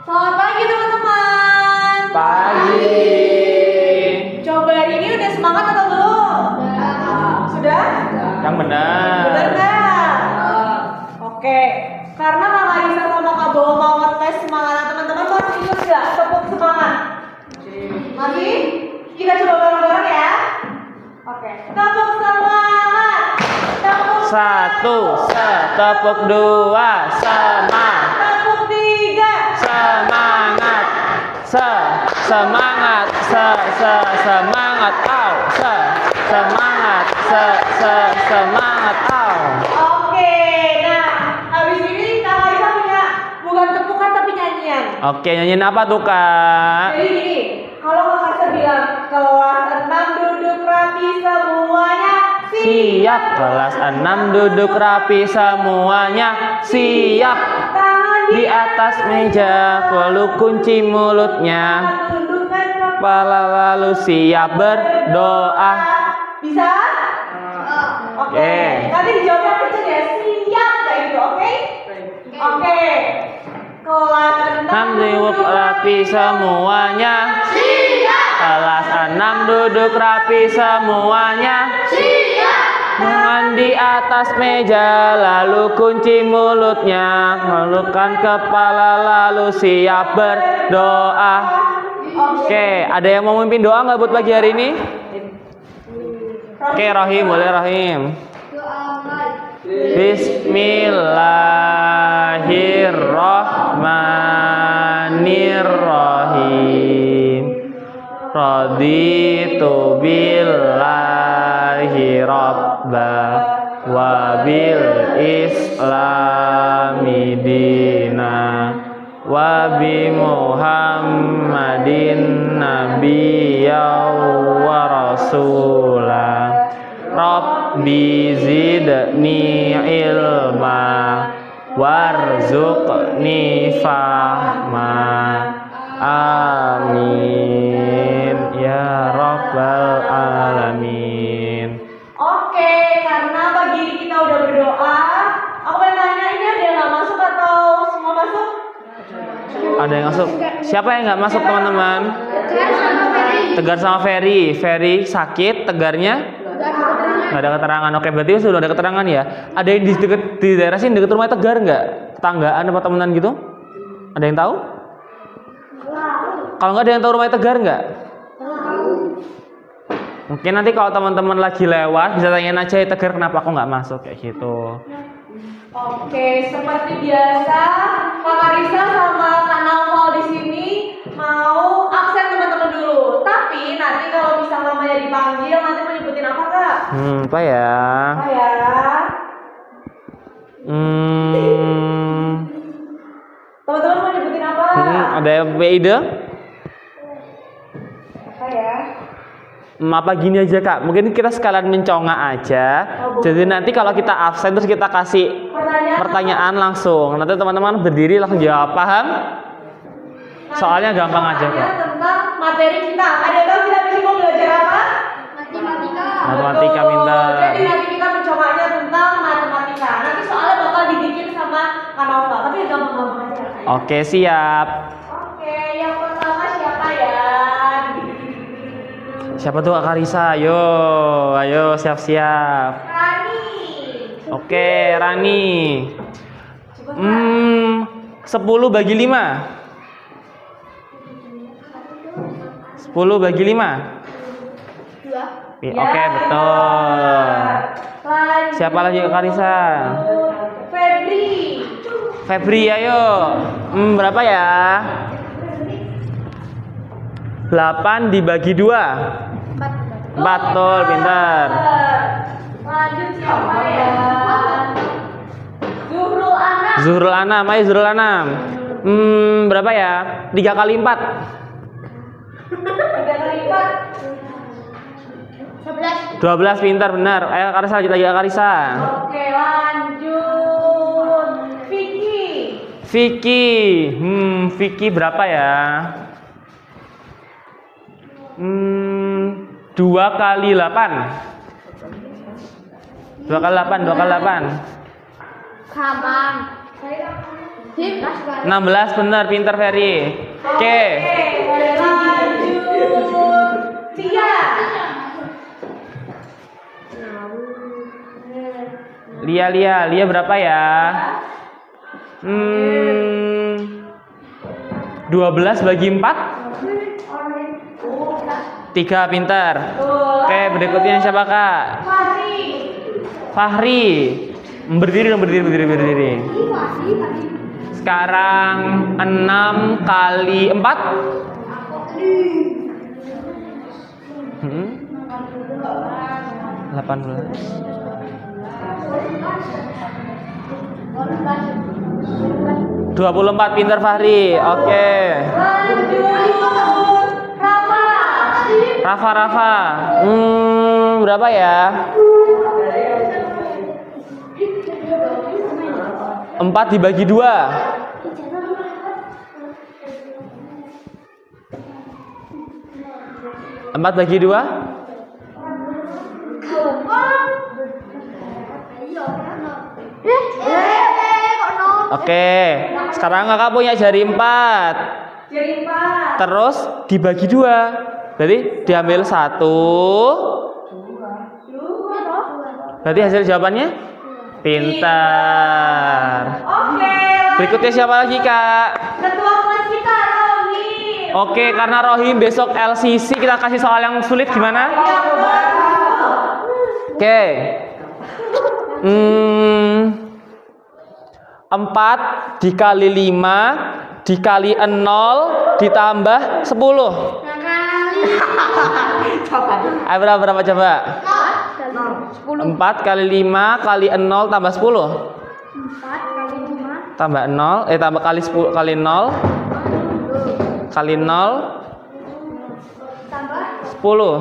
Selamat pagi teman-teman. Pagi. Coba hari ini udah semangat atau belum? Sudah? Yang benar. Benar nggak? Oke. Karena Kak Larissa sama Kak Bowo mau ngetes semangat teman-teman, masih ingat nggak tepuk semangat? Masih? Kita coba bareng-bareng ya. Oke. Tepuk semangat. Tepuk Satu, tepuk dua, semangat. Tepuk tiga. Semangat. Semangat. Semangat. Au. Semangat. Semangat. Au. Oke. Nah, habis ini Kak Larissa punya bukan tepukan tapi nyanyian. Oke, nyanyiin apa tuh, Kak? Jadi gini, kalau Kak Larissa bilang kelas 6 duduk rapi semuanya. Siap. Kelas 6 duduk rapi semuanya. Siap. Tangan Di atas meja, lalu kunci mulutnya. tundukkan Kepala lalu siap berdoa. Bisa? Oke. Nanti dijawabnya kenceng ya. Siap kayak gitu, oke? Oke. Kelas 6 Duduk rapi semuanya. Siap. Kelas 6 duduk rapi semuanya. Siap. Tangan di atas meja, lalu kunci mulutnya. Melukkan kepala lalu siap berdoa. Oke, ada yang mau mimpin doa nggak buat pagi hari ini? Oke, Rahim, boleh Rahim. Bismillahirrahmanirrahim. Raditu billahi rabba wa bil islami dina wa bi muhammadin nabiyya wa rasula. Rabbi zidni ilma warzuqni fahma. Amin ya rabbal alamin. Oke, karena pagi ini kita udah berdoa, aku pengen nanya, ini ada yang nggak masuk atau semua masuk? Ada yang masuk? Siapa yang nggak masuk, teman-teman? Tegar sama Ferry. Ferry sakit, Tegarnya nggak ada keterangan. Oke, berarti sudah ada keterangan ya. Ada yang di daerah sini dekat rumah Tegar nggak? Tetanggaan apa temenan gitu? Ada yang tahu? Kalau nggak ada yang tahu rumah Tegar nggak? Mungkin nanti kalau teman-teman lagi lewat bisa tanyain aja, ya Tegar kenapa aku nggak masuk kayak gitu. Oke, seperti biasa, Kak Larissa sama Kak Naufal di sini mau absen teman-teman dulu. Tapi nanti kalau bisa namanya dipanggil, nanti mau nyebutin apa Kak? Apa ya? Apa ya? Teman-teman mau nyebutin apa? Ada yang punya ide? Apa ya? Apa gini aja Kak, mungkin kita sekalian mencongak aja. Jadi nanti kalau kita absen terus kita kasih pertanyaan langsung. Nanti teman-teman berdiri langsung jawab, paham? Soalnya gampang aja kok. Tentang materi kita. Ada yang tahu kita besok mau belajar apa? Matematika pintar. Jadi nanti kita mencobanya tentang matematika. Nanti soalnya bakal dibikin sama Kak Nova. Tapi gampang-gampang aja. Oke, siap. Oke, yang pertama siapa ya? Siapa tuh Kak Larissa? Ayo siap-siap. Rani. Oke, Rani. 10 bagi 5. 10 bagi 5. 2. Oke, betul. Lanjut. Siapa lagi Kak Larissa? Febri, ayo. Berapa ya? 8 dibagi 2. 4, betul, pintar. Lanjut siapa ya? Zuhrul Anam, ayo Zuhrul Anam. Berapa ya? 3 kali 4. 3 kali 4. 12, pintar, benar. Ayo Kak Larissa, lanjut lagi Kak Larissa. Oke, lanjut. Vicky. Vicky berapa ya? 2 kali 8. 2 kali 8, 2 kali 8. Gampang. 16 benar, pinter Ferry. Oke. Lanjut. Tia. Lia berapa ya? 12 bagi 4? 3, pinter. Oke, berikutnya siapa Kak? Fahri. Berdiri. Sekarang 6 kali 4? 18. 24, pinter Fahri. Oke. Lanjut. Rafa. Berapa ya? 4 dibagi 2. 4 bagi 2? Oke, sekarang kakak punya jari 4. Terus dibagi 2. Berarti diambil 1. Berarti hasil jawabannya? Pintar. Oke. Berikutnya siapa lagi Kak? Ketua kelas kita Rohim. Oke, karena Rohim besok LCC kita kasih soal yang sulit gimana? Oke. 4 dikali 5 dikali 0 ditambah 10. Ayo berapa coba? 4 kali 5 kali 0 tambah 10. 4 kali 5 Tambah 0, tambah kali 10 kali 0 kali 0 tambah 10.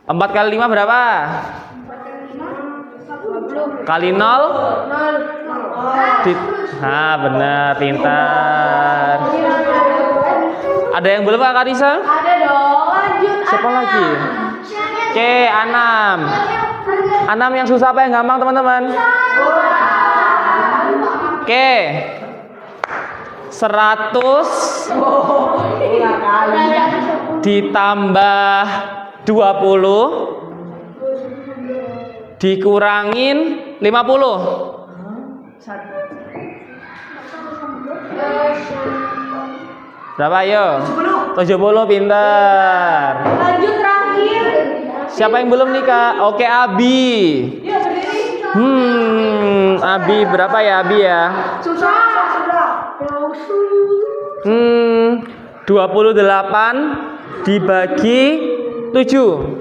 4 kali 5 berapa? 20 Kali 0? Nah, benar, pintar. Ada yang belum Kak Karisa? Ada dong. Lanjut. Siapa lagi? Oke, Anam. Anam yang susah apa yang gampang, teman-teman? Oke. 100 ditambah 20 dikurangin 50. Berapa ayo? 70, pintar. Lanjut terakhir. Siapa yang belum nih Kak? Oke, Abi. Yuk berdiri. Abi berapa ya Abi ya? Susah. 28 dibagi 7.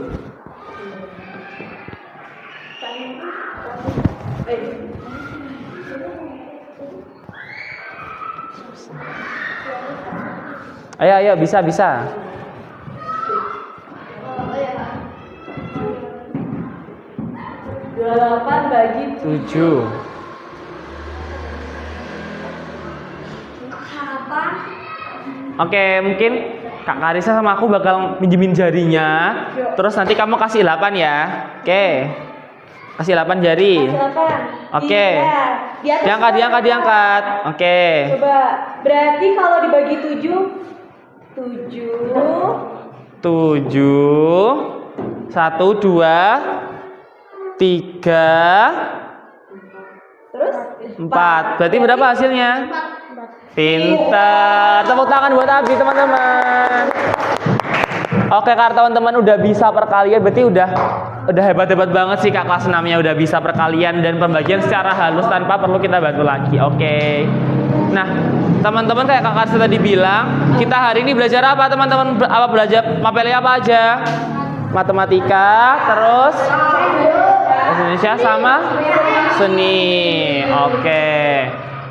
Ayo, bisa. 28 bagi 7. Oke, mungkin Kak Karisa sama aku bakal minjemin jarinya. Terus nanti kamu kasih 8 ya. Oke. Kasih 8 jari. Oke. Diangkat. Oke. Coba. Berarti kalau dibagi 7 7 1 2 3 terus 4. Berarti berapa hasilnya? Pintar. Tepuk tangan buat Abi, teman-teman. Oke, Kak, teman-teman udah bisa perkalian, berarti udah hebat-hebat banget sih Kak kelas 6-nya udah bisa perkalian dan pembagian secara halus tanpa perlu kita bantu lagi. Oke. Nah, teman-teman kayak Kak Karsa tadi bilang, kita hari ini belajar apa, teman-teman? Apa belajar materi apa aja? Matematika, terus bahasa Indonesia sama seni. Oke.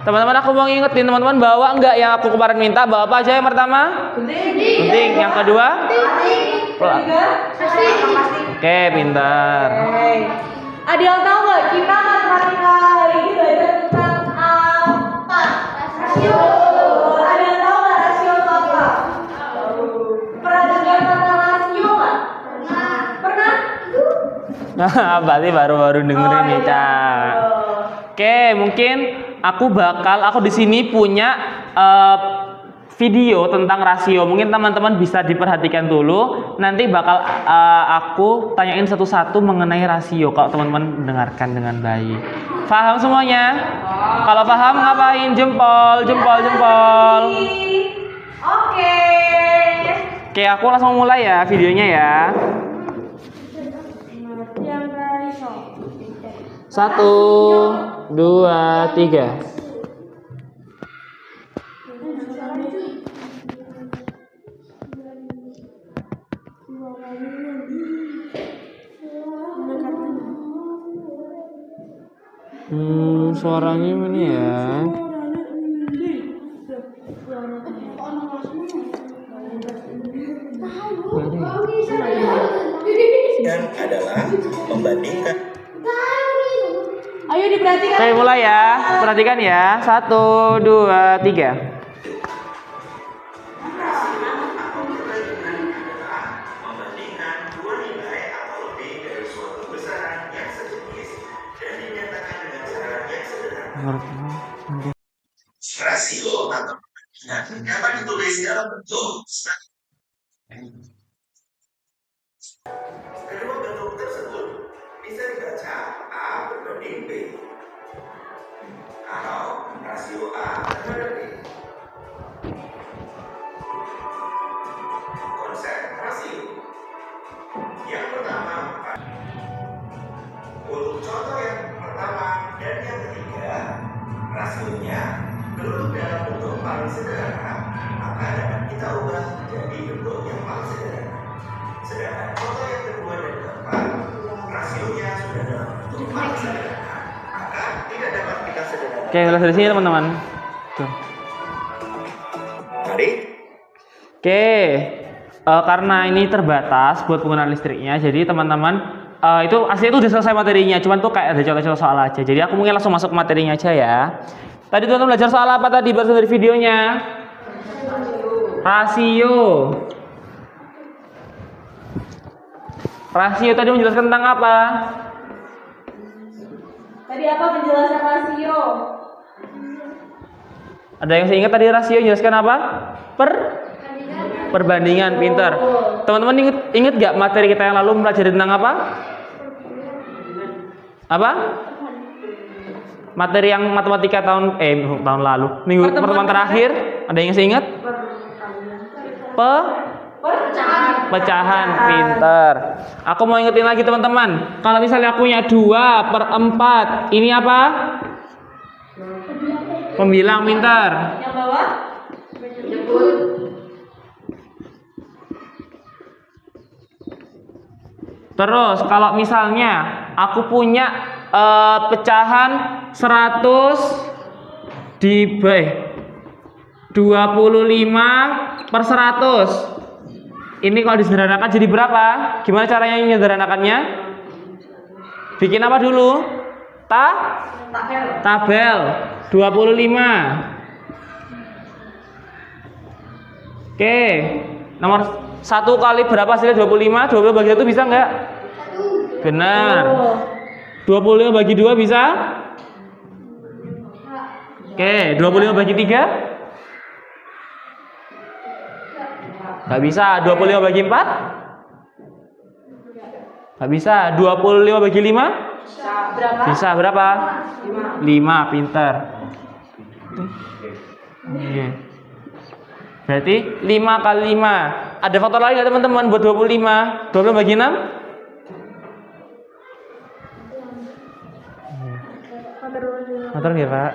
Teman-teman, aku mau ngingetin teman-teman bawa enggak yang aku kemarin minta, bawa apa aja yang pertama? Penting. Yang kedua? Oke, pintar. Ada yang tahu nggak kita matematika ini belajar tentang apa? Rasio. Ada yang tahu nggak rasio itu apa? Pernah dengar kata rasio nggak? Pernah? Berarti baru-baru dengerin nih, iya. Cak. Oke, mungkin aku di sini punya video tentang rasio. Mungkin teman-teman bisa diperhatikan dulu. Nanti bakal aku tanyain satu-satu mengenai rasio kalau teman-teman mendengarkan dengan baik. Paham semuanya? Kalau paham ngapain? Jempol, jempol, jempol. Oke. Oke, aku langsung mulai ya videonya ya. 1, 2, 3. Suaranya mana ya? Dan adalah membandingkan. Ayo diperhatikan. Oke, mulai ya. Perhatikan ya. 1, 2, 3. Membandingkan dua nilai atau lebih dari suatu besaran yang sejenis dan dinyatakan dengan cara yang sederhana. Rasio atau perbandingan dapat ditulis dalam bentuk kedua bentuk tersebut bisa dibaca A berbanding B atau rasio A terhadap B. Konsep rasio yang pertama, untuk contoh yang pertama dan yang ketiga, rasionya belum dalam bentuk paling sederhana, maka dapat kita ubah menjadi bentuk yang paling sederhana. Sedangkan contoh yang kedua dan keempat, rasionya sudah dalam bentuk paling sederhana, maka tidak dapat kita sederhana. Oke, mulai dari sini teman-teman. Tuh. Mari. Oke, karena ini terbatas buat penggunaan listriknya, jadi teman-teman itu aslinya itu udah selesai materinya, cuman tuh kayak ada contoh-contoh soal aja. Jadi aku mungkin langsung masuk ke materinya aja ya. Tadi teman-teman belajar soal apa tadi baru dari videonya? Rasio. Rasio tadi menjelaskan tentang apa? Tadi apa penjelasan rasio? Ada yang saya ingat tadi rasio jelaskan apa? Perbandingan, pintar. Teman-teman ingat gak materi kita yang lalu mempelajari tentang apa? Apa? Materi yang matematika tahun lalu, pertemuan terakhir. Ada yang saya ingat? Pecahan, pintar. Aku mau ingetin lagi teman-teman. Kalau misalnya aku punya 2/4, ini apa? Pembilang, pintar. Yang bawah? Terus kalau misalnya aku punya pecahan 100 di 25/100. Ini kalau disederhanakan jadi berapa? Gimana caranya menyederhanakannya? Bikin apa dulu? Tabel 25. Oke, nomor 1 kali berapa hasilnya 25? 25 bagi 1 bisa nggak? Benar. 25 bagi 2 bisa? Oke, 25 bagi 3? Nggak bisa. 25 bagi 4? Nggak bisa. 25 bagi 5? Berapa? Bisa. Berapa? 5, pintar. Berarti 5 kali 5. Ada faktor lain nggak teman-teman buat 25? 25 bagi 6? Faktor nggak Pak?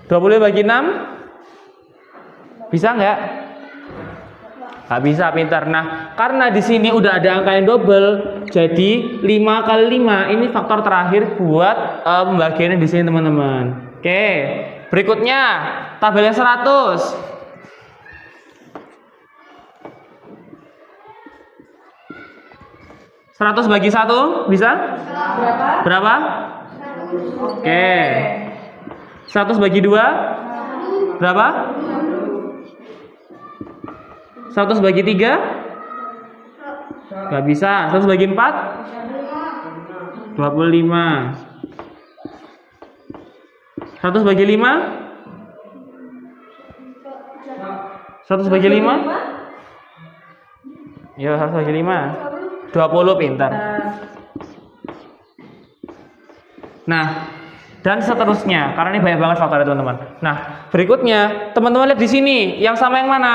25 bagi 6? Bisa nggak? Nggak bisa, pintar. Nah, karena di sini udah ada angka yang double, jadi 5 kali 5 ini faktor terakhir buat pembagiannya di sini teman-teman. Oke, berikutnya tabelnya 100. 100 bagi 1 bisa? Berapa? Oke. 100 bagi 2? Berapa? 100 bagi 3? Gak bisa. 100 bagi 4? 25. 100 bagi 5? 100 bagi 5? Ya, 100 bagi 5. 20, pintar. Nah, dan seterusnya, karena ini banyak banget faktornya teman-teman. Nah, berikutnya, teman-teman lihat di sini, yang sama yang mana?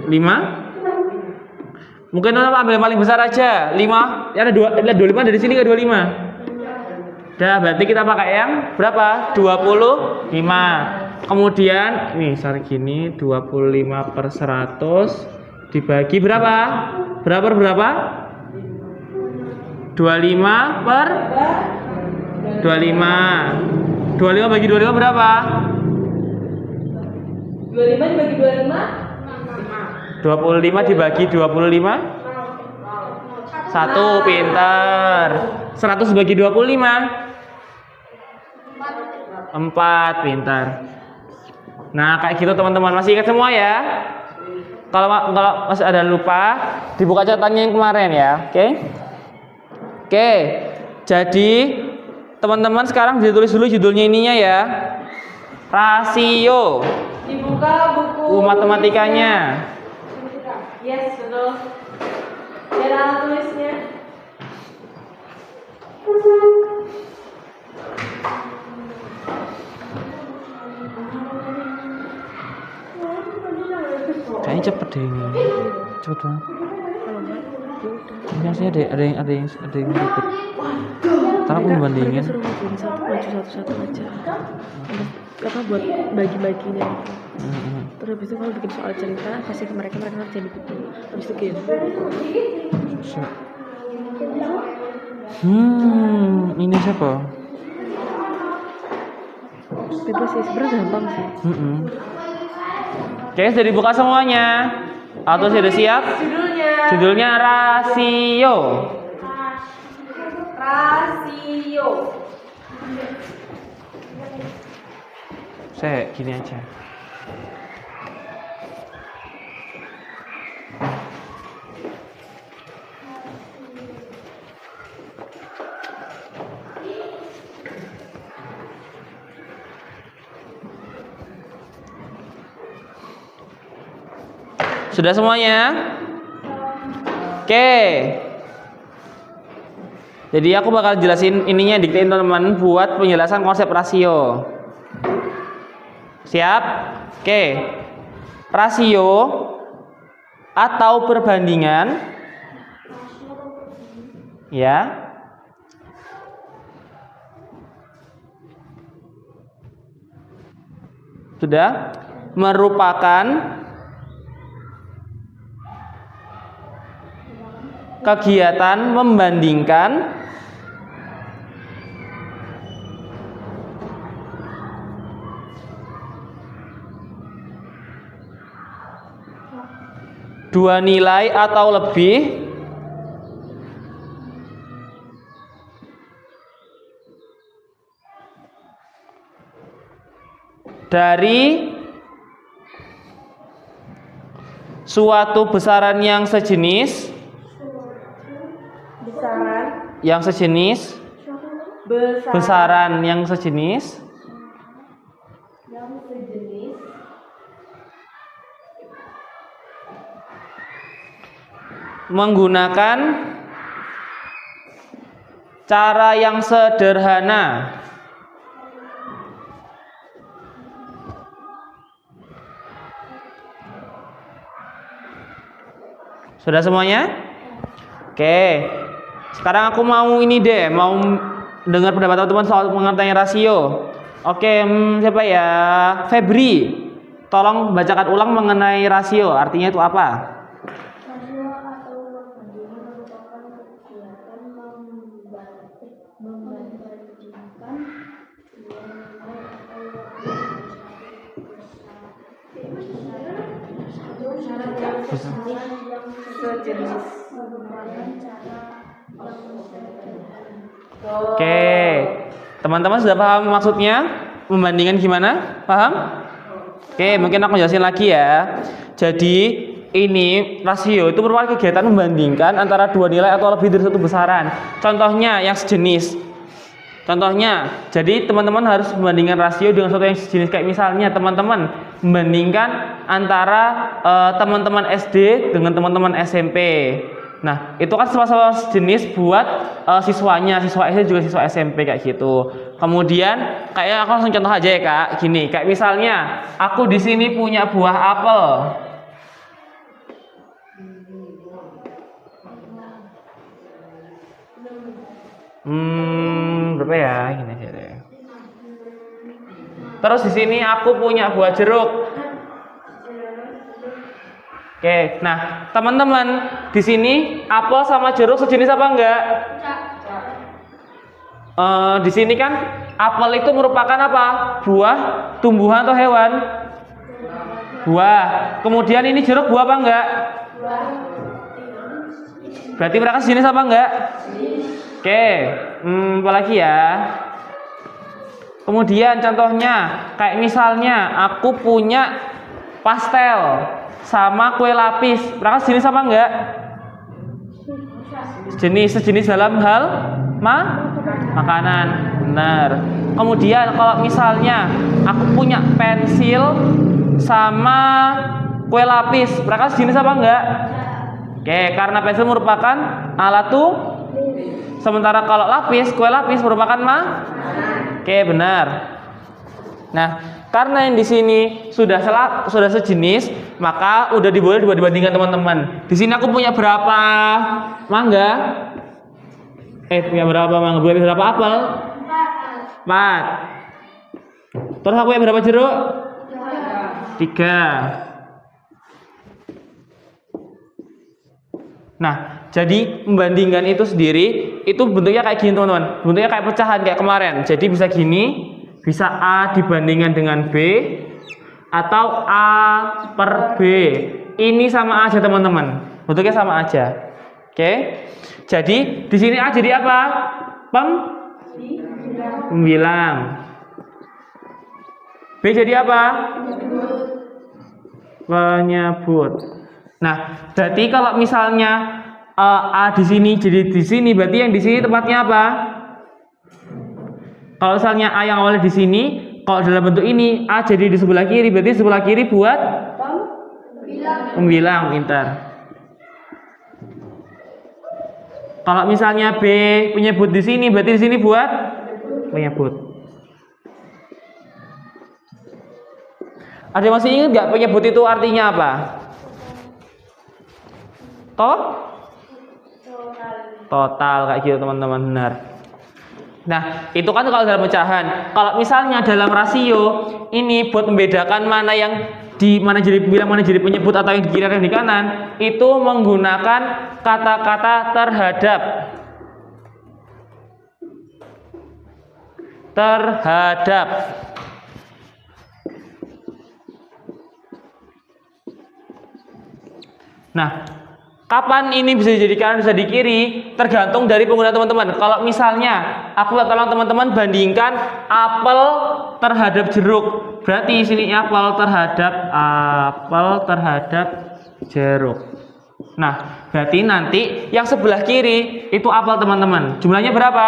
5. Mungkin teman-teman ambil yang paling besar aja, 5. Ya, ada 25 dari sini ke 25. Dah, berarti kita pakai yang berapa? 25. Kemudian, ini misalnya gini, 25 per 100 dibagi berapa? Berapa per berapa? 25 per 25. 25 bagi 25 berapa? 25 dibagi 25? 25 dibagi 25? 1, pintar. 100 bagi 25? 4, pintar. Nah, kayak gitu teman-teman. Masih ingat semua ya? Kalau masih ada lupa, dibuka catatannya yang kemarin ya. Oke. Jadi teman-teman sekarang ditulis dulu judulnya ininya ya. Rasio. Dibuka buku Matematikanya. Yes, betul. Biar alat tulisnya. Kayaknya cepet deh ini. Cepet banget. Ini masih ada yang ribet. Ntar aku membandingin. Suruh ngerjain satu-satu aja. Apa buat bagi-baginya itu. Terus habis itu kalau bikin soal cerita kasih ke mereka ngerjain di buku. Habis itu game. Ini siapa? Bebas sih, sebenarnya gampang sih. Oke, sudah dibuka semuanya. Atau sudah siap? Judulnya rasio. Rasio. Saya gini aja. Sudah semuanya? Oke. Jadi aku bakal jelasin ininya, diktein teman-teman buat penjelasan konsep rasio. Siap? Oke. Rasio atau perbandingan ya. Sudah merupakan kegiatan membandingkan dua nilai atau lebih dari suatu besaran yang sejenis besaran yang sejenis menggunakan cara yang sederhana. Sudah semuanya? Oke. Sekarang aku mau ini deh, mau dengar pendapat teman-teman soal pengertian rasio. Oke, siapa ya? Febri. Tolong bacakan ulang mengenai rasio. Artinya itu apa? Rasio atau perbandingan merupakan kegiatan membandingkan dua nilai atau Sejenis. Oke, teman-teman sudah paham maksudnya? Membandingkan gimana? Paham? Oke, mungkin aku jelasin lagi ya. Jadi ini rasio itu merupakan kegiatan membandingkan antara dua nilai atau lebih dari satu besaran. Contohnya yang sejenis. Contohnya, jadi teman-teman harus membandingkan rasio dengan sesuatu yang sejenis. Kayak misalnya teman-teman membandingkan antara teman-teman SD dengan teman-teman SMP. Nah, itu kan sama-sama sejenis buat siswanya, siswa SD juga siswa SMP kayak gitu. Kemudian, kayak aku langsung contoh aja ya Kak, gini. Kayak misalnya, aku di sini punya buah apel. Berapa ya? Gini aja deh. Terus di sini aku punya buah jeruk. Oke, nah teman-teman di sini apel sama jeruk sejenis apa enggak? Di sini kan apel itu merupakan apa? Buah, tumbuhan atau hewan? Buah. Kemudian ini jeruk buah apa enggak? Berarti mereka sejenis apa enggak? Oke, apa lagi ya? Kemudian contohnya kayak misalnya aku punya pastel sama kue lapis, mereka sejenis apa enggak? Sejenis dalam hal makanan, benar. Kemudian kalau misalnya aku punya pensil sama kue lapis, mereka sejenis apa enggak? Oke, karena pensil merupakan alat sementara kalau kue lapis merupakan Oke, benar. Nah, karena yang di sini sudah sejenis, maka udah boleh dibandingkan teman-teman. Di sini aku punya berapa mangga? Punya berapa mangga? Punya berapa apel? 4. Terus aku punya berapa jeruk? 3. Nah, jadi membandingkan itu sendiri itu bentuknya kayak gini teman-teman. Bentuknya kayak pecahan kayak kemarin. Jadi bisa gini, bisa A dibandingkan dengan B atau A per B. Ini sama aja teman-teman. Bentuknya sama aja. Oke. Jadi di sini A jadi apa? Pembilang. B jadi apa? Penyebut. Nah, berarti kalau misalnya A di sini jadi di sini, berarti yang di sini tempatnya apa? Kalau misalnya A yang awalnya di sini, kalau dalam bentuk ini A jadi di sebelah kiri, berarti sebelah kiri buat pembilang, pintar. Kalau misalnya B penyebut di sini, berarti di sini buat penyebut. Ada yang masih ingat nggak penyebut itu artinya apa? Total kayak gitu teman-teman, benar. Nah, itu kan kalau dalam pecahan. Kalau misalnya dalam rasio, ini buat membedakan mana yang mana jadi pembilang, mana jadi penyebut atau yang di kiri dan di kanan, itu menggunakan kata-kata terhadap. Nah, kapan ini bisa jadi kanan bisa di kiri tergantung dari penggunaan teman-teman. Kalau misalnya aku tolong teman-teman bandingkan apel terhadap jeruk, berarti di sini apel terhadap jeruk. Nah, berarti nanti yang sebelah kiri itu apel teman-teman. Jumlahnya berapa?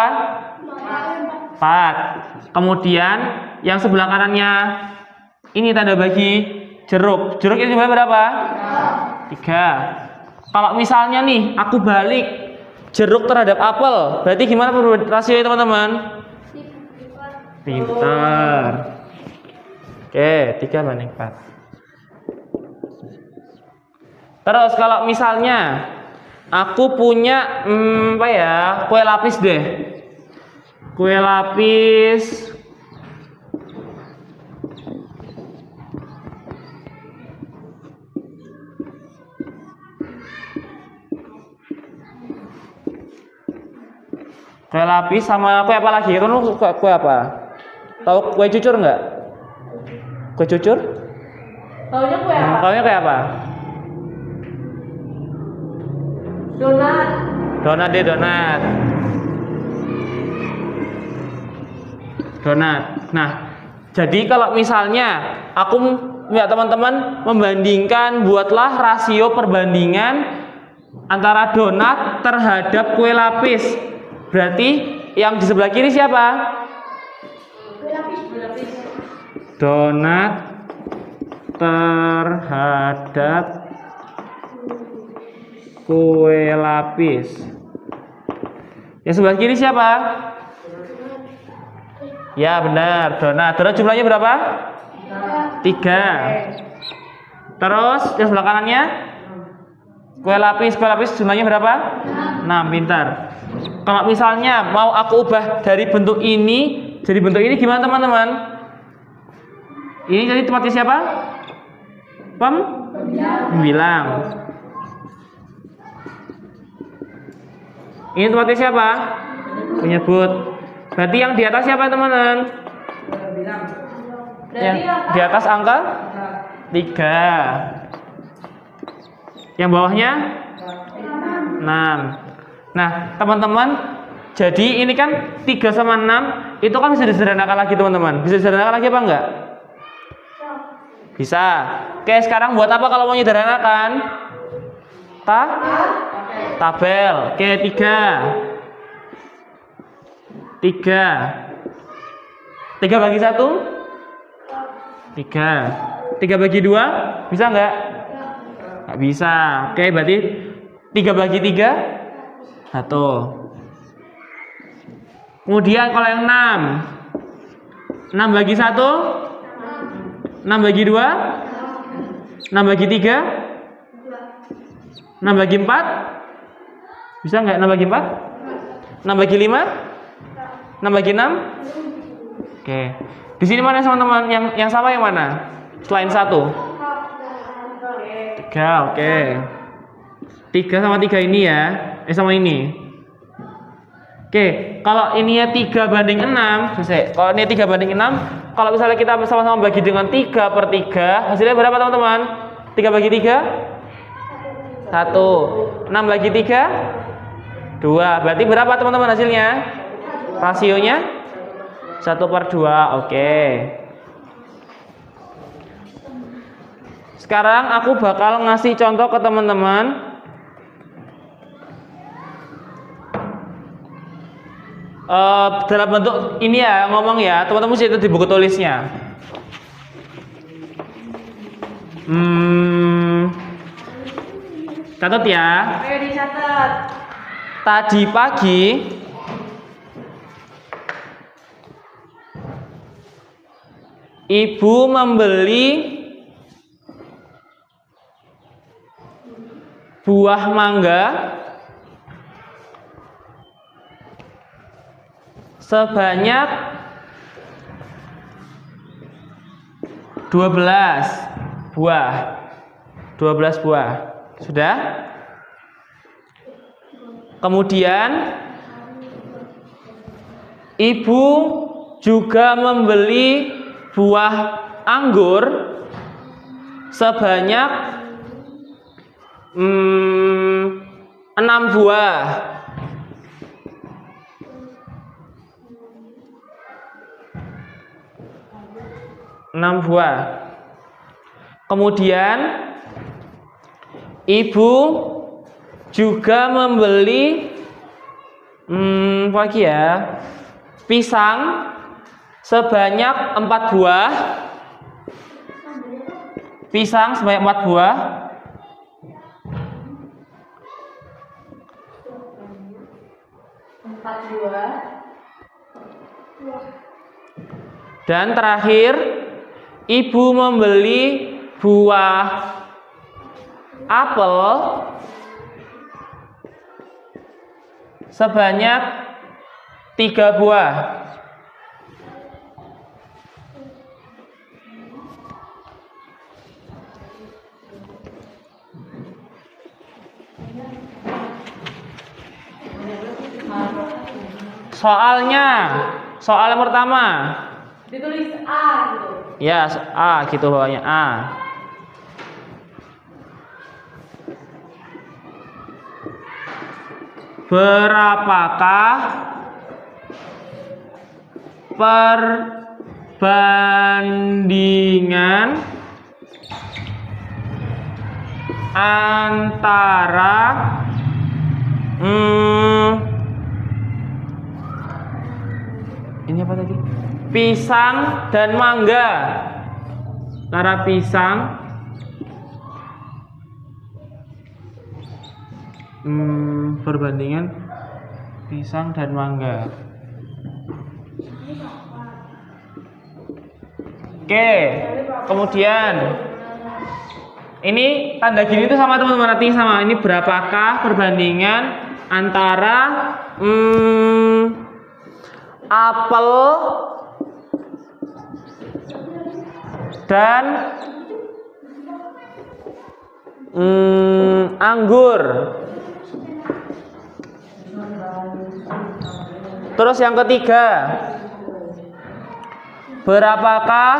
4. Kemudian yang sebelah kanannya ini tanda bagi jeruk. Jeruk ini jumlahnya berapa? 3. Kalau misalnya nih aku balik jeruk terhadap apel, berarti gimana rasio teman-teman? Pintar. Oke, 3/4. Terus kalau misalnya aku punya kue lapis deh. Kue lapis sama kue apa lagi? Kamu suka kue apa? Tahu kue cucur nggak? Kue cucur? Taunya kue apa? Taunya kue apa? Donat. Donat. Nah, jadi kalau misalnya aku ya teman-teman membandingkan, buatlah rasio perbandingan antara donat terhadap kue lapis. Berarti yang di sebelah kiri siapa? Donat terhadap kue lapis. Yang sebelah kiri siapa? Ya benar, donat. Donat jumlahnya berapa? 3. Terus yang sebelah kanannya? Kue lapis jumlahnya berapa? 6. Pintar. Kalau misalnya mau aku ubah dari bentuk ini jadi bentuk ini gimana teman-teman? Ini jadi tempatnya siapa? Pembilang. Ini tempatnya siapa? Penyebut. Berarti yang di atas siapa teman-teman? Yang di atas angka 3. Yang bawahnya 6. Nah teman-teman, jadi ini kan 3 sama 6 itu kan bisa disederhanakan lagi teman-teman. Bisa disederhanakan lagi apa enggak? Bisa. Oke, sekarang buat apa kalau mau menyederhanakan? Tabel. Oke, 3 bagi 1 3 bagi 2 bisa enggak? Enggak bisa. Oke, berarti 3 bagi 3 1. Kemudian kalau yang 6 bagi 1 6 bagi 2 6 bagi 3 6 bagi 4 bisa nggak? 6 bagi 4 6 bagi 5 6 bagi 6. Oke, di sini mana teman-teman yang sama yang mana selain 1? 3. Oke, 3 sama 3 ini ya, sama ini. Oke, kalau ini ya 3 banding 6 selesai. Kalau ini 3 banding 6, kalau misalnya kita sama-sama bagi dengan 3/3, hasilnya berapa teman-teman? 3 bagi 3 1. 6 bagi 3 2. Berarti berapa teman-teman hasilnya? Rasionya 1/2. Oke. Sekarang aku bakal ngasih contoh ke teman-teman. Dalam bentuk ini ya, ngomong ya, teman-teman itu di buku tulisnya. Catat ya. Ayo dicatat. Tadi pagi ibu membeli buah mangga sebanyak 12 buah. 12 buah. Sudah? Kemudian ibu juga membeli buah anggur sebanyak 6 buah. Kemudian ibu juga membeli apa lagi ya? Pisang sebanyak 4 buah. Pisang sebanyak 4 buah. Dan terakhir, ibu membeli buah apel sebanyak 3 buah. Soal yang pertama Ditulis A gitu. ya, A gitu bawahnya A. Berapakah perbandingan antara ini apa tadi? Pisang dan mangga. Antara pisang perbandingan pisang dan mangga. Oke, kemudian ini tanda gini itu sama teman-teman, artinya sama. Ini berapakah perbandingan antara apel dan anggur. Terus yang ketiga, berapakah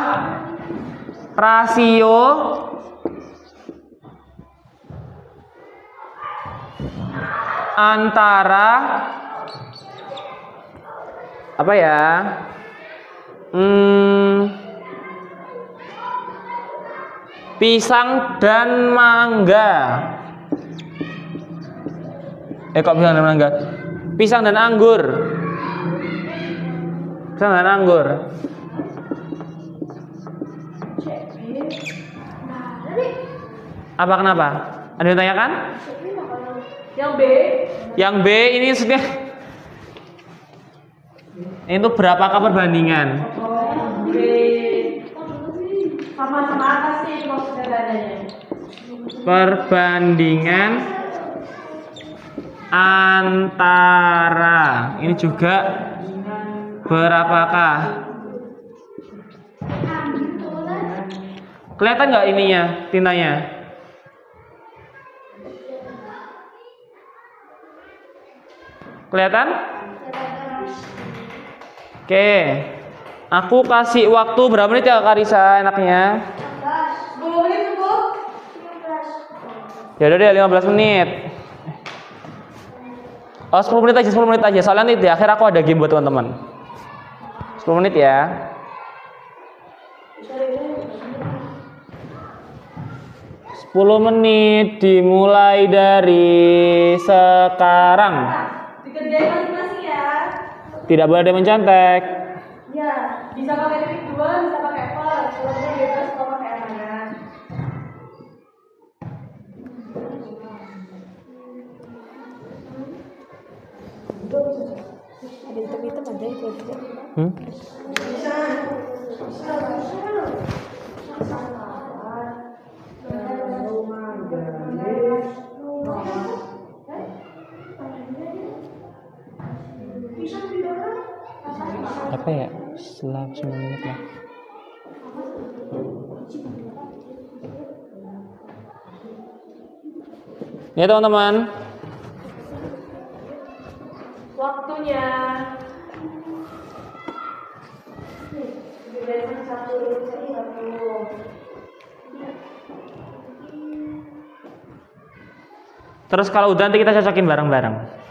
rasio antara apa ya? Pisang dan mangga. Kok pisang dan mangga? Pisang dan anggur. Pisang dan anggur. Apa kenapa? Ada yang tanyakan? Yang B. Yang B ini maksudnya itu berapakah perbandingan? B. Sama-sama apa sih maksudnya tandanya? Perbandingan antara ini juga berapakah? Kelihatan nggak ininya, tintanya? Kelihatan? Oke, aku kasih waktu berapa menit ya Kak Risa enaknya? 10 menit cukup? Ya udah deh 15 menit. Oh 10 menit aja, soalnya nanti di akhir aku ada game buat teman-teman. 10 menit ya. Sepuluh menit dimulai dari sekarang. Dikerjain masing-masing ya. Tidak boleh ada mencontek. Ya, bisa pakai titik 2, bisa pakai plus. Kalau udah bebas kalau pakai amanah. Ada hitam-hitam ada itu. Apa ya? Setelah 9 menit lah. Ya teman-teman. Waktunya. Dibedakan 1, 1. Terus kalau udah nanti kita cocokin bareng-bareng.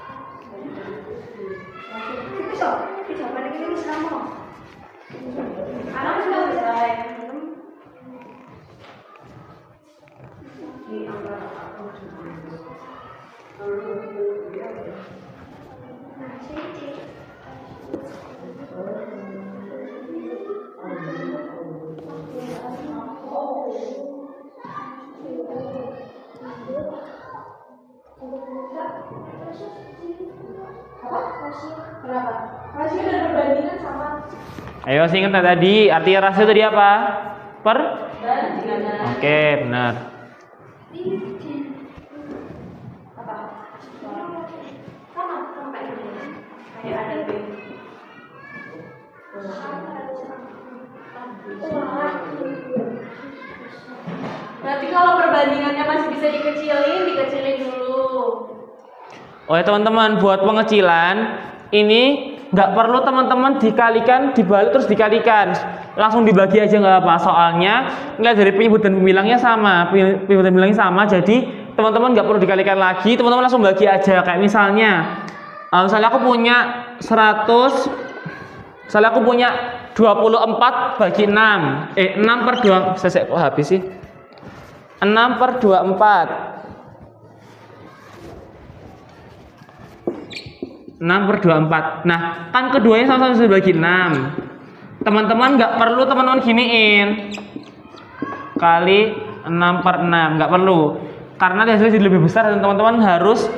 Anak sudah selesai. Kenapa? Rasio dan perbandingan sama. Ayo sih ingat tadi artinya rasio tadi apa? Per? Bandingan. Oke, benar. Apa? Sama kayak ini. Kayak ada B. Berarti kalau perbandingannya masih bisa dikecilin dulu. Oh ya teman-teman, buat pengecilan ini nggak perlu teman-teman dikalikan, dibalik terus dikalikan, langsung dibagi aja nggak apa. Soalnya nilai dari penyebut dan pembilangnya sama, penyebut dan pembilangnya sama. Jadi teman-teman nggak perlu dikalikan lagi, teman-teman langsung bagi aja. Kayak misalnya aku punya 100, misalnya aku punya 24 bagi 6 6 per 2, saya kok habis sih, 6 per 24 6/24. Nah, kan keduanya sama-sama sudah bagi 6. Teman-teman nggak perlu teman-teman giniin. Kali 6/6, nggak perlu. Karena hasilnya jadi lebih besar dan teman-teman harus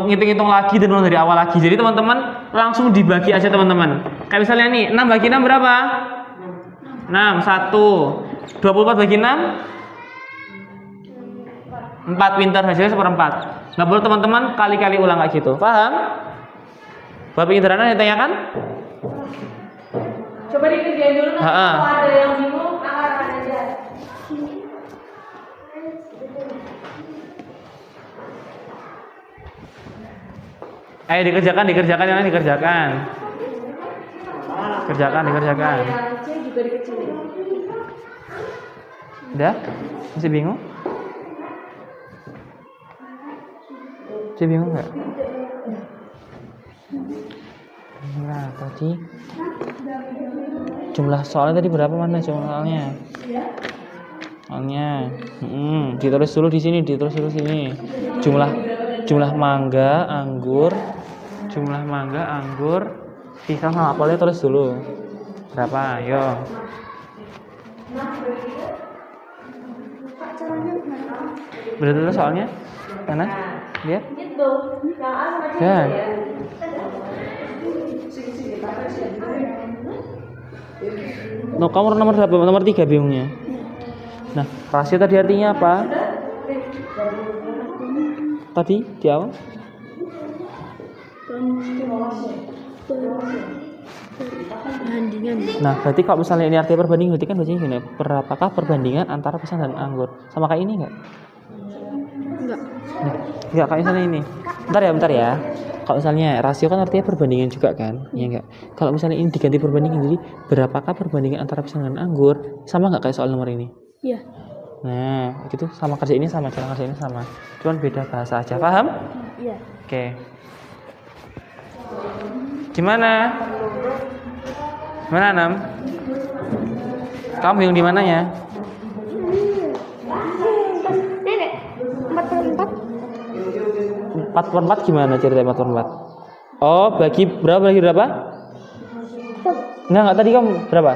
ngitung-ngitung lagi dan mulai dari awal lagi. Jadi teman-teman langsung dibagi aja teman-teman. Kayak misalnya nih, 6 bagi 6 berapa? 6, 1. 24 bagi 6? 4, pintar, hasilnya 1/4. Nggak perlu teman-teman kali-kali ulang kayak gitu. Paham? Bapak Indrana ditanyakan? Coba dikerjain dulu nanti kalau ada yang bingung angkat aja. Ayo dikerjakan. Kerjakan. C juga dikecilin. Udah? Masih bingung? Masih bingung nggak? Nah, tadi jumlah soalnya tadi berapa, mana soalnya? Ditulis dulu di sini, Jumlah mangga, anggur, pisang sama apelnya tulis dulu. Berapa? Ayo. Berarti dulu soalnya? Mana? Lihat. Gitu. Yang A sama C Ya. ya. No, kamu nomor berapa? Nomor 3 bingungnya. Nah, rasio tadi artinya apa? Tadi di awal? Perbandingan. Nah, berarti kalau misalnya ini artinya perbandingan, berarti kan bacanya gini, berapakah perbandingan antara pisang dan anggur? Sama kayak ini enggak? Enggak. Nah, enggak kayak misalnya ini. Bentar ya. Kalau misalnya rasio kan artinya perbandingan juga kan? Iya enggak? Kalau misalnya ini diganti perbandingan, jadi berapakah perbandingan antara pisang dan anggur? Sama enggak kayak soal nomor ini? Iya. Nah, gitu sama kerja ini sama, cara kerja ini sama. Cuman beda bahasa aja. Paham? Iya. Oke. Gimana? Mana, Nam? Kamu bingung di mananya? Nenek, 4/4. 4/4 gimana ceritanya 4/4? Oh, bagi berapa? Enggak, tadi kamu berapa?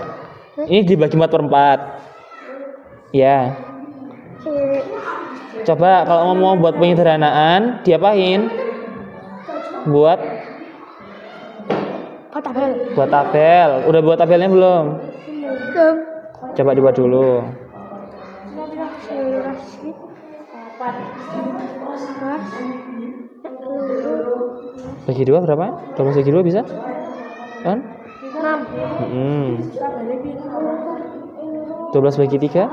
Ini dibagi 4/4. Ya. Coba kalau mau buat penyederhanaan, diapain? Buat tabel. Udah buat tabelnya belum? Belum. Coba dibuat dulu. Bagi 2 berapa? 12 bagi 2 bisa? Kan? 6. 12 bagi 3?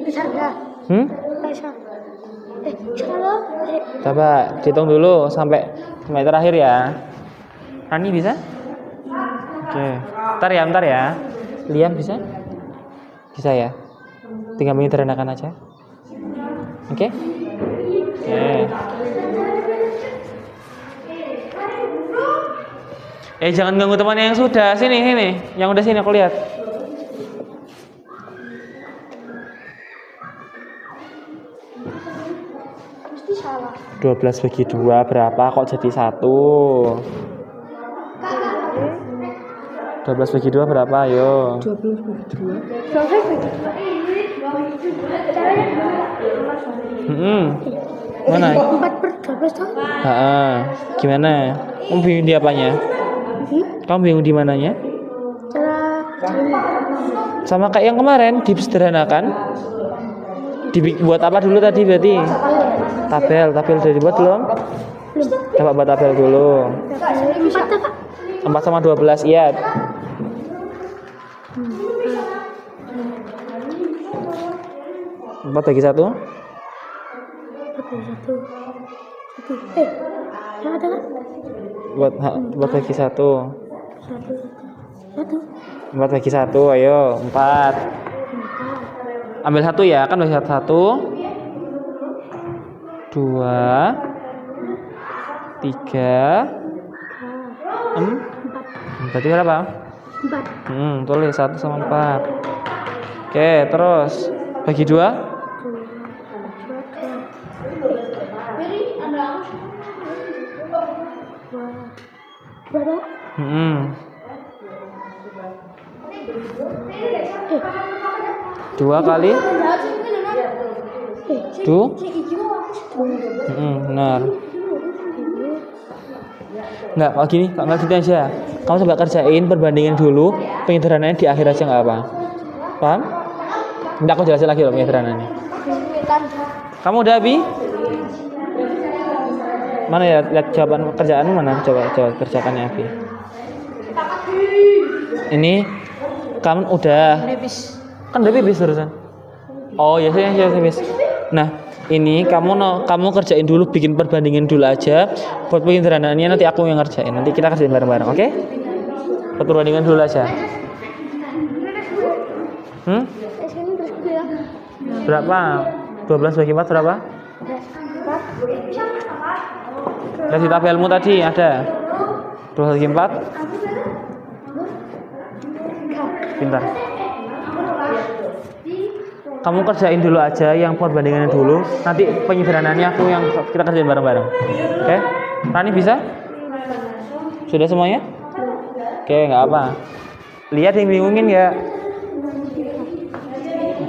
Bisa enggak? Bisa. Salah. Coba dihitung dulu sampai terakhir ya. Rani bisa? Oke. Bentar ya. Liam bisa? Bisa ya? Tinggal menyederhanakan aja. Oke? Jangan ganggu temannya yang sudah. Sini. Yang udah sini aku lihat. Mesti salah. 12 bagi 2 berapa? Kok jadi 1? 12 bagi 2 berapa? Ayo. 12 bagi 2. Mana? 4/12 toh? Gimana? Kamu bingung di apanya? Kamu bingung di mananya? Cara Sama kayak yang kemarin, disederhanakan. Dibuat apa dulu tadi berarti? Tabel udah dibuat belum? Coba buat tabel dulu. 4 sama 12, iya. 4 bagi 1? 1. Yang ada kan? Buat bagi 1. 1. 4 bagi 1, ayo 4. Ambil 1 ya, kan udah 1. 2 3 berarti berapa? 4. Tulis 1 sama 4. Oke, terus bagi 2? Berapa? Dua kali dua. Benar. Enggak, kalau gini, kalau nggak gitu aja. Kamu coba kerjain perbandingan dulu, penyederhanaannya di akhir aja nggak apa. Paham? Nanti aku jelasin lagi loh penyederhanaannya. Kamu udah, Bi? Mana ya, lihat jawaban kerjaanmu mana? Coba kerjakannya, Bi. Ini kamu udah. Kan udah bibis terusan. Oh iya sih, bibis. Nah, ini kamu kerjain dulu, bikin perbandingan dulu aja. Buat penyederhanaannya nanti aku yang ngerjain. Nanti kita kerjain bareng-bareng, oke? Buat perbandingan dulu aja. Berapa? 12 bagi 4 berapa? Lihat di tabelmu tadi ada 12 bagi 4. Pintar. Kamu kerjain dulu aja yang perbandingannya dulu. Nanti penyederhanaannya aku yang kita kerjain bareng-bareng. Oke? Rani bisa? Sudah semuanya? Oke, nggak apa. Lihat yang bingungin ya.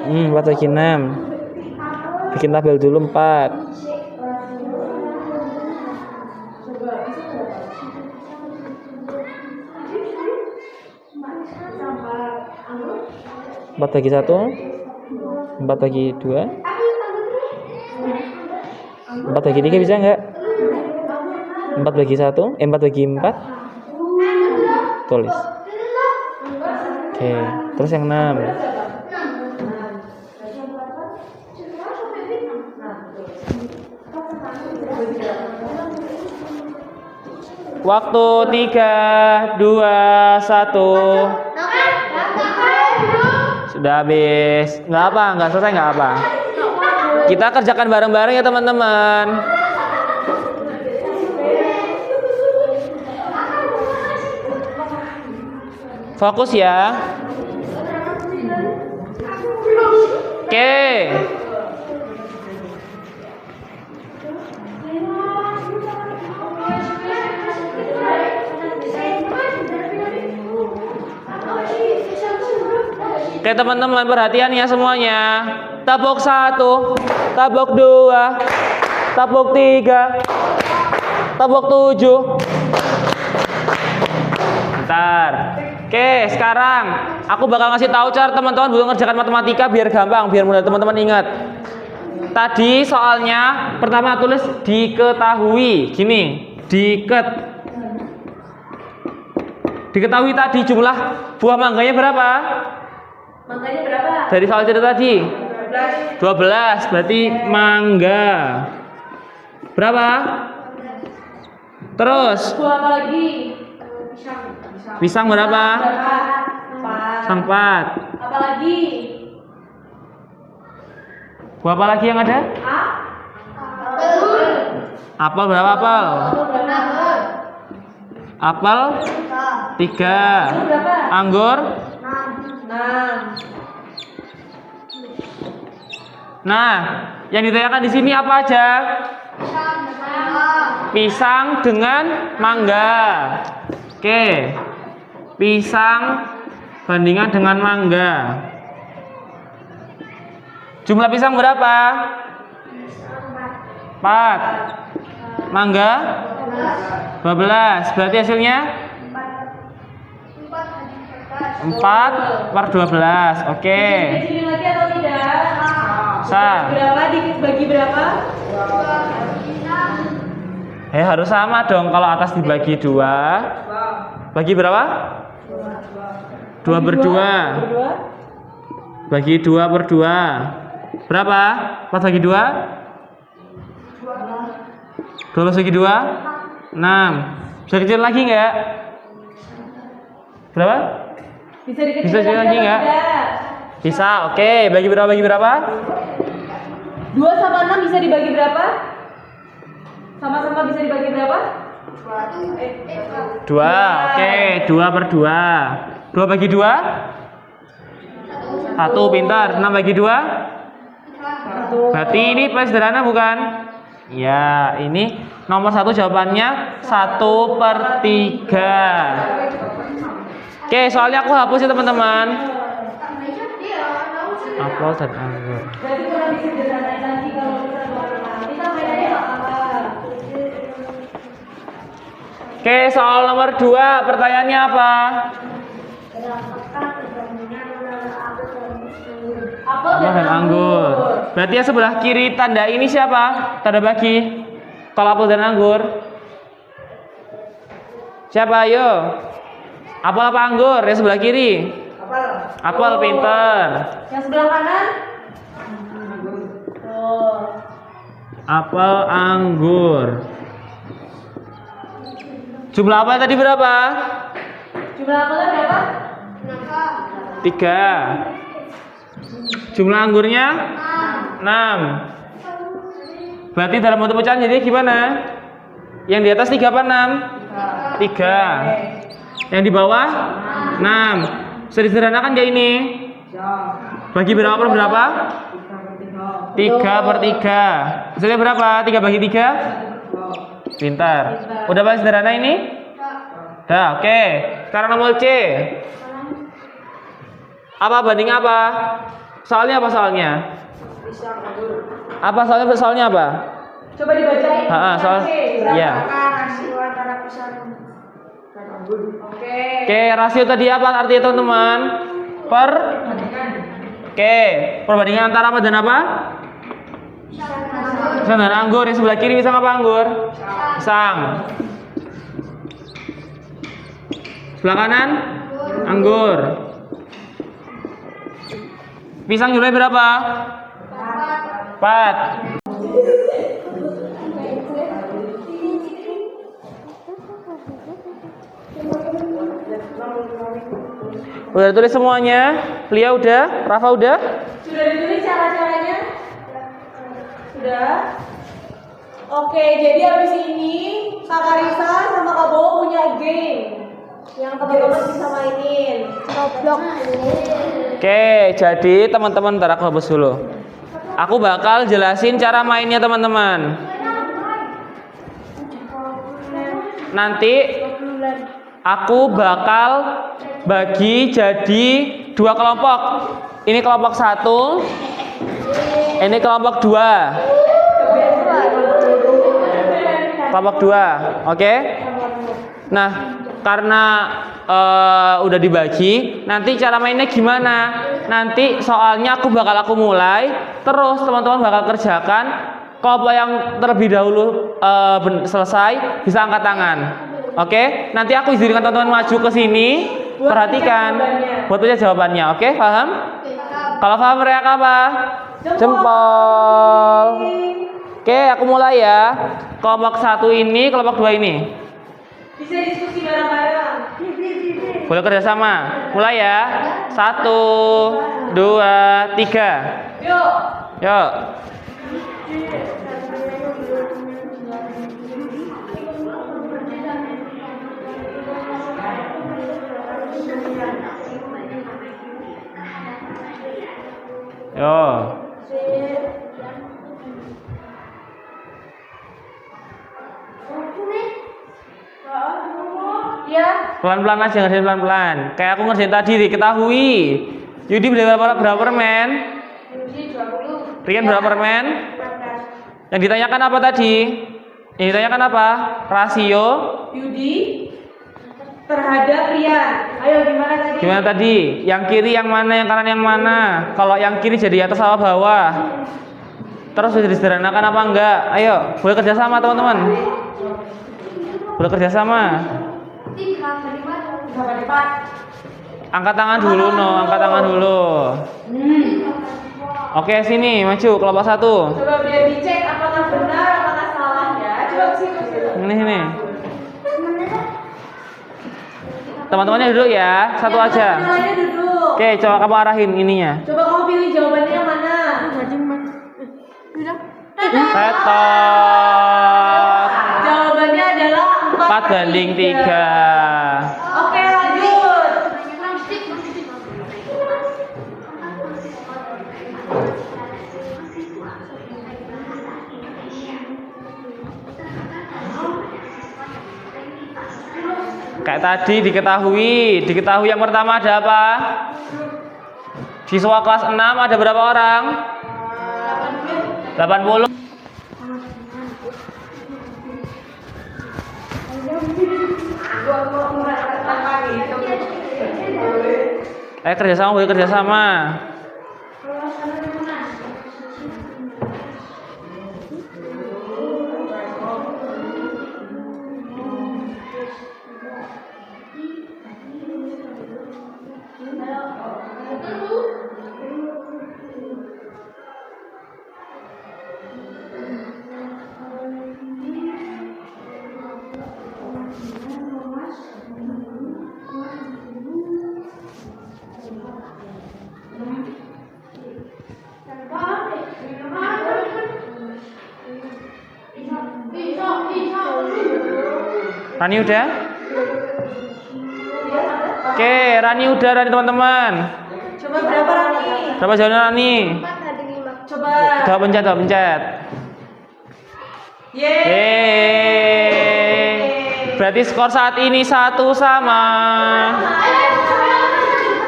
4 bagi 6. Bikin tabel dulu 4. Empat bagi 1, 4 bagi 2, 4 bagi 3 bisa nggak? 4 bagi 1, 4 bagi 4. Tulis. Oke, terus yang 6. Waktu 3, 2, 1. Sudah habis. Nggak apa, nggak selesai nggak apa. Kita kerjakan bareng-bareng ya teman-teman. Fokus ya. Oke. Oke teman-teman, perhatian ya semuanya. Tabok 1, tabok 2, tabok 3, tabok 7. Bentar. Oke, sekarang aku bakal ngasih tahu cara teman-teman butuh ngerjakan matematika biar gampang, biar mudah teman-teman ingat. Tadi soalnya pertama tulis diketahui, gini, diketahui tadi jumlah buah mangganya berapa? Mangganya berapa? Dari soal cerita tadi 12, berarti mangga berapa? Terus Buah apa lagi? pisang berapa? 4. Pisang 4. Apa lagi? Buah apa lagi yang ada? Apel berapa apel? Apel 3. Anggur 6. Nah, yang ditanyakan di sini apa aja? Pisang dengan mangga. Oke. Pisang bandingan dengan mangga. Jumlah pisang berapa? 4. Mangga 12. Berarti hasilnya 4 per 12. Oke. Bisa dikecilin lagi atau tidak? Bisa. Berapa dibagi berapa? Harus sama dong. Kalau atas dibagi 2. Bagi berapa? 2 per 2. Bagi 2 per 2. Berapa? 4 bagi 2? 12 bagi 2? 6. Bisa kecil lagi nggak? Berapa? Bisa dikecilin Bisa kecil lagi atau nggak? tidak? Bisa. Oke. Bagi berapa? Bagi berapa? 2 sama 6 bisa dibagi berapa? Sama-sama bisa dibagi berapa? 2. Oke. 2 per 2. 2 bagi 2? 1. Pintar. 6 bagi 2? Berarti ini paling sederhana bukan? Ya, ini nomor 1 jawabannya 1/3. Oke, soalnya aku hapus ya teman-teman. Apel dan anggur. Berarti kurang disederhanain lagi kalau kita buat kita mainnya apa? Oke, soal nomor 2, pertanyaannya apa? Apel dan anggur. Berarti yang sebelah kiri tanda ini siapa? Tanda bagi. Kalau apel dan anggur. Siapa? Ayo. Apel apa anggur? Yang sebelah kiri. Apel, pinter. Yang sebelah kanan? Oh. Apel, anggur. Jumlah apel tadi berapa? Jumlah apelnya berapa? 3. Jumlah anggurnya 6. Berarti dalam bentuk pecahan jadi gimana? Yang di atas 3 apa 6? 3. Yang di bawah 6. Sederhanakan gak ini? Bagi berapa per berapa? 3/3. Hasilnya berapa? 3 bagi 3? Pintar. Udah paling sederhana ini? Udah, oke. Sekarang nomor C. Apa banding apa? Soalnya apa soalnya? Apa soalnya? Soalnya apa? Coba dibacain. Soal. Iya. Oke, rasio tadi apa artinya teman-teman? Oke, perbandingan antara apa dan apa? Pisang dan anggur. Yang sebelah kiri pisang apa anggur? Pisang. Sebelah kanan? Anggur. Pisang jumlahnya berapa? 4. Udah tulis semuanya? Lia udah? Rafa udah? Sudah ditulis cara-caranya? Sudah? Oke, jadi habis ini Kak Karisa sama Kak Bowo punya game yang teman-teman bisa mainin. Oke, jadi teman-teman ntar aku hapus dulu. Aku bakal jelasin cara mainnya teman-teman. Nanti aku bakal bagi jadi 2 kelompok. Ini kelompok 1, ini kelompok 2. Kelompok 2, oke? Nah, karena udah dibagi, nanti cara mainnya gimana? Nanti soalnya aku mulai, terus teman-teman bakal kerjakan. Kelompok yang terlebih dahulu selesai bisa angkat tangan. Oke? Nanti aku izinkan teman-teman maju ke sini, perhatikan buat baca jawabannya. Oke, paham? Kalau paham teriak apa? Jempol. Oke, aku mulai ya. Kelompok 1 ini, kelompok 2 ini. Bisa diskusi bareng-bareng. Boleh kerjasama. Mulai ya. 1, 2, 3. Yuk. Yuk. Yo. Ya. Pelan-pelan aja, ngerjain pelan-pelan. Kayak aku ngerjain tadi, diketahui. Yudi beli berapa permen? Rian berapa permen? Yang ditanyakan apa tadi? Yang ditanyakan apa? Rasio Yudi terhadap Rian. Ayo gimana tadi? gimana tadi? Yang kiri yang mana, yang kanan yang mana? Kalau yang kiri jadi atas apa bawah? Terus bisa disederhanakan apa enggak? Ayo, boleh kerjasama teman-teman. Boleh kerjasama. Angkat tangan dulu, angkat tangan dulu. Oke, sini maju kelompok 1. Coba biar dicek apakah benar, apakah salah ya. Coba sini. Ini. Teman-temannya duduk ya, satu aja. Yang lainnya duduk. Oke, coba kamu arahin ininya. Coba kamu pilih jawabannya yang mana. Petok. Jawabannya adalah 4/3. Oke, lanjut. Kayak tadi diketahui yang pertama ada apa? Siswa kelas 6 ada berapa orang? 80. Kerjasama boleh kerjasama. Rani udah? Oke, Rani udah Rani teman-teman. Coba berapa Rani? Berapa jawabannya Rani? Coba. Coba pencet. Yeay. Berarti skor saat ini 1 sama.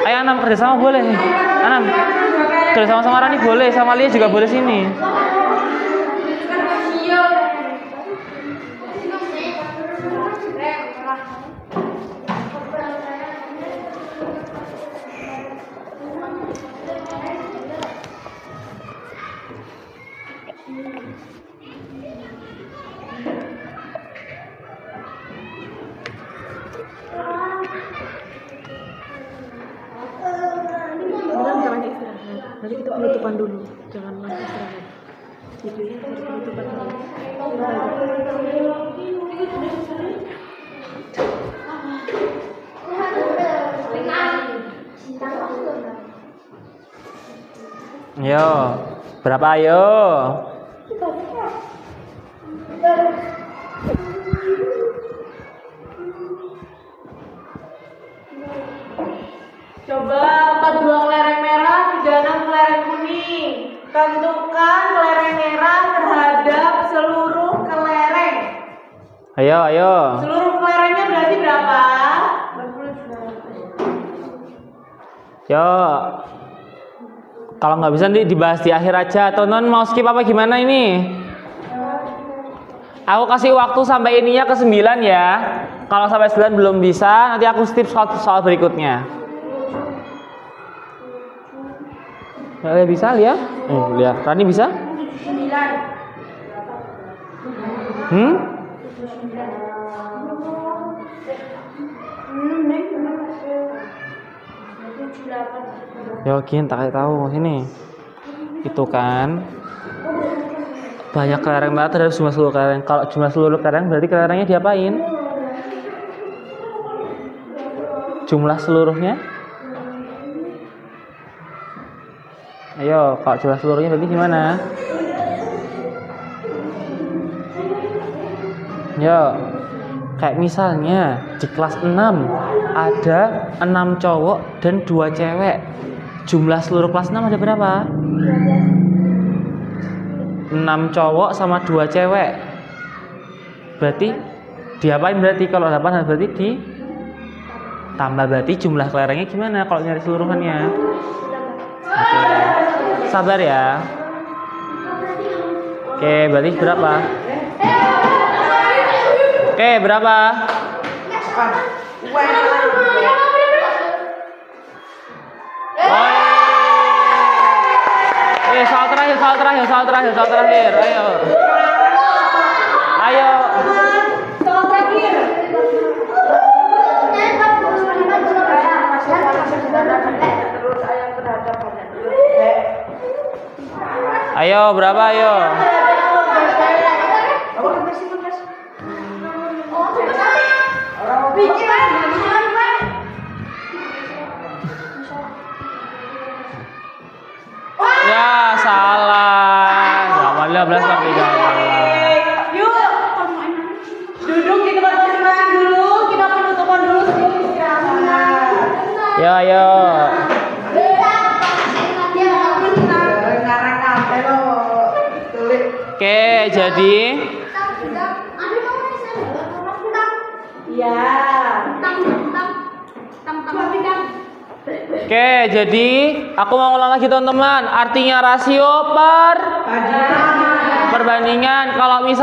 Ayo Anam kerjasama boleh. Anam kerjasama sama Rani boleh, sama Lia juga boleh sini. Jangan istirahat. Nanti kita penutupan dulu. Jangan langsung istirahat. Gitu ya, cari penutupan dulu. Yo, berapa ayo? Coba 42 kelereng merah, 36 kelereng kuning. Tentukan kelereng merah terhadap seluruh kelereng. Ayo. Seluruh kelerengnya berarti berapa? Yo. Kalau nggak bisa nanti dibahas di akhir aja. Atau non mau skip apa gimana ini? Aku kasih waktu sampai ininya ke 9 ya. Kalau sampai 9 belum bisa, nanti aku skip soal berikutnya. Kalian bisa lihat? Lihat. Rani bisa? 9. Ya gini tak kasih tahu sini. Itu kan banyak kelereng merah terhadap jumlah seluruh kelereng. Kalau jumlah seluruh kelereng berarti kelerengnya diapain? Jumlah seluruhnya? Ayo, kalau jumlah seluruhnya berarti gimana? Yo, kayak misalnya di kelas 6 ada 6 cowok dan 2 cewek. Jumlah seluruh kelas 6 ada berapa? 6 cowok sama 2 cewek. Berarti diapain berarti? Kalau 8 berarti di tambah, berarti jumlah kelerengnya gimana kalau nyari seluruhannya? Oke. Sabar ya. Oke, berarti berapa? Oke, berapa? Soal terakhir. Ayo. Soal terakhir. Ayo, berapa ayo? Ya, salah. Jawaban 15 tapi salah. Yuk, duduk di tempat masing-masing dulu. Kita penutupan dulu sebelum istirahat. Ya, ayo. Oke, jadi Ya. Oke, jadi aku mau ulang lagi teman-teman. Artinya rasio perbandingan. Kalau misal